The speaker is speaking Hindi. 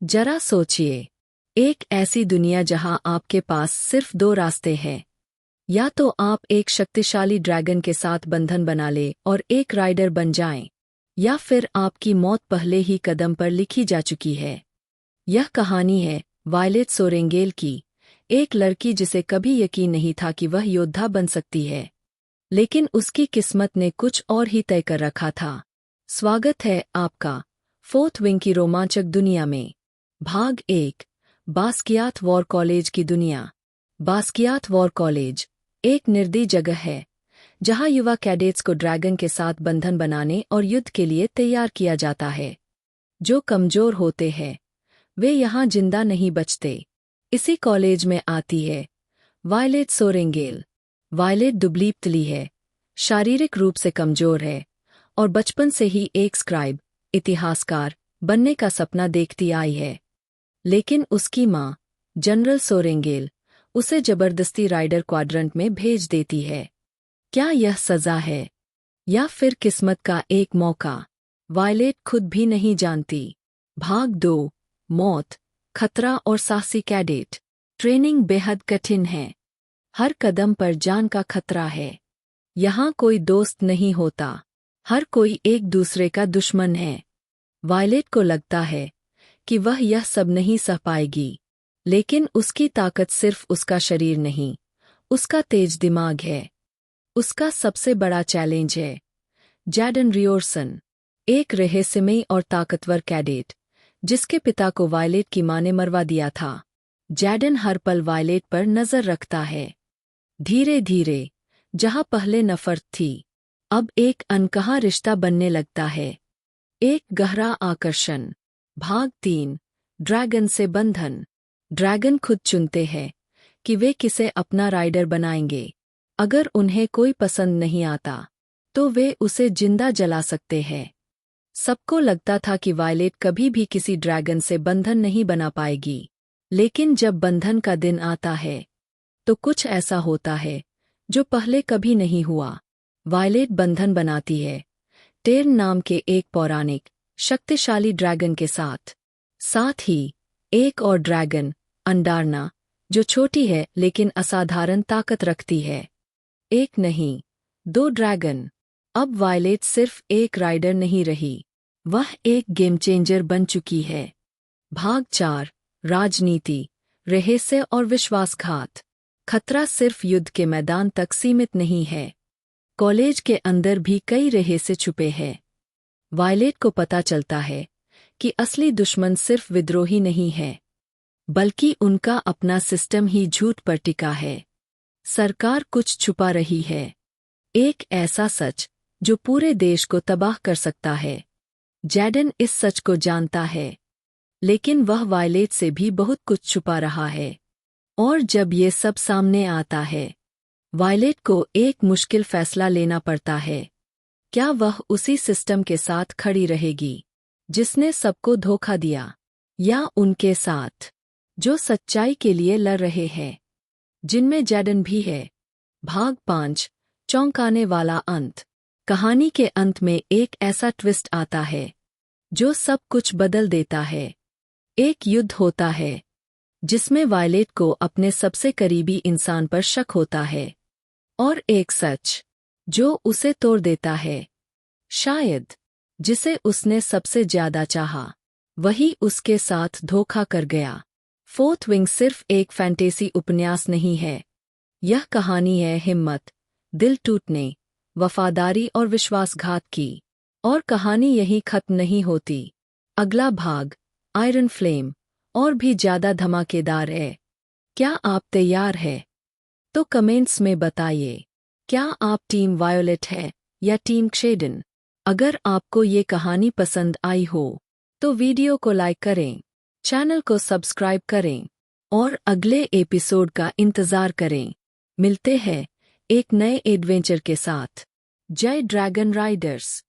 जरा सोचिए, एक ऐसी दुनिया जहां आपके पास सिर्फ दो रास्ते हैं। या तो आप एक शक्तिशाली ड्रैगन के साथ बंधन बना ले और एक राइडर बन जाएं, या फिर आपकी मौत पहले ही कदम पर लिखी जा चुकी है। यह कहानी है वायलेट सोरेंगेल की, एक लड़की जिसे कभी यकीन नहीं था कि वह योद्धा बन सकती है, लेकिन उसकी किस्मत ने कुछ और ही तय कर रखा था। स्वागत है आपका फोर्थ विंग की रोमांचक दुनिया में। भाग 1, बास्कियात वॉर कॉलेज की दुनिया। बास्कियात वॉर कॉलेज एक निर्दयी जगह है जहां युवा कैडेट्स को ड्रैगन के साथ बंधन बनाने और युद्ध के लिए तैयार किया जाता है। जो कमजोर होते हैं वे यहां जिंदा नहीं बचते। इसी कॉलेज में आती है वायलेट सोरेंगेल। वायलेट दुबली-पतली है, शारीरिक रूप से कमजोर है और बचपन से ही एक स्क्राइब, इतिहासकार बनने का सपना देखती आई है। लेकिन उसकी मां, जनरल सोरेंगेल, उसे जबरदस्ती राइडर क्वाड्रंट में भेज देती है। क्या यह सजा है या फिर किस्मत का एक मौका? वायलेट खुद भी नहीं जानती। भाग 2, मौत, खतरा और साहसी कैडेट। ट्रेनिंग बेहद कठिन है। हर कदम पर जान का खतरा है। यहाँ कोई दोस्त नहीं होता, हर कोई एक दूसरे का दुश्मन है। वायलेट को लगता है कि वह यह सब नहीं सह पाएगी, लेकिन उसकी ताकत सिर्फ उसका शरीर नहीं, उसका तेज दिमाग है। उसका सबसे बड़ा चैलेंज है जैडन रियोर्सन, एक रहस्यमयी और ताकतवर कैडेट जिसके पिता को वायलेट की मां ने मरवा दिया था। जैडन हर पल वायलेट पर नजर रखता है। धीरे धीरे जहां पहले नफरत थी, अब एक अनकहा रिश्ता बनने लगता है। एक गहरा आकर्षण। भाग 3, ड्रैगन से बंधन। ड्रैगन खुद चुनते हैं कि वे किसे अपना राइडर बनाएंगे। अगर उन्हें कोई पसंद नहीं आता तो वे उसे जिंदा जला सकते हैं। सबको लगता था कि वायलेट कभी भी किसी ड्रैगन से बंधन नहीं बना पाएगी, लेकिन जब बंधन का दिन आता है तो कुछ ऐसा होता है जो पहले कभी नहीं हुआ। वायलेट बंधन बनाती है टेर्न नाम के एक पौराणिक, शक्तिशाली ड्रैगन के साथ। साथ ही एक और ड्रैगन, अंडारना, जो छोटी है लेकिन असाधारण ताकत रखती है। एक नहीं, 2 ड्रैगन। अब वायलेट सिर्फ एक राइडर नहीं रही, वह एक गेम चेंजर बन चुकी है। भाग 4, राजनीति, रहस्य और विश्वासघात। खतरा सिर्फ युद्ध के मैदान तक सीमित नहीं है, कॉलेज के अंदर भी कई रहस्य छुपे हैं। वायलेट को पता चलता है कि असली दुश्मन सिर्फ विद्रोही नहीं है, बल्कि उनका अपना सिस्टम ही झूठ पर टिका है। सरकार कुछ छुपा रही है, एक ऐसा सच जो पूरे देश को तबाह कर सकता है। जैडन इस सच को जानता है, लेकिन वह वायलेट से भी बहुत कुछ छुपा रहा है। और जब ये सब सामने आता है, वायलेट को एक मुश्किल फैसला लेना पड़ता है। क्या वह उसी सिस्टम के साथ खड़ी रहेगी जिसने सबको धोखा दिया, या उनके साथ जो सच्चाई के लिए लड़ रहे हैं, जिनमें जैडन भी है? भाग 5, चौंकाने वाला अंत। कहानी के अंत में एक ऐसा ट्विस्ट आता है जो सब कुछ बदल देता है। एक युद्ध होता है जिसमें वायलेट को अपने सबसे करीबी इंसान पर शक होता है, और एक सच जो उसे तोड़ देता है। शायद जिसे उसने सबसे ज्यादा चाहा, वही उसके साथ धोखा कर गया। फोर्थ विंग सिर्फ एक फैंटेसी उपन्यास नहीं है, यह कहानी है हिम्मत, दिल टूटने, वफादारी और विश्वासघात की। और कहानी यही खत्म नहीं होती। अगला भाग, आयरन फ्लेम, और भी ज्यादा धमाकेदार है। क्या आप तैयार हैं? तो कमेंट्स में बताइए, क्या आप टीम वायोलेट है या टीम शेडन? अगर आपको ये कहानी पसंद आई हो तो वीडियो को लाइक करें, चैनल को सब्सक्राइब करें और अगले एपिसोड का इंतजार करें। मिलते हैं एक नए एडवेंचर के साथ। जय ड्रैगन राइडर्स।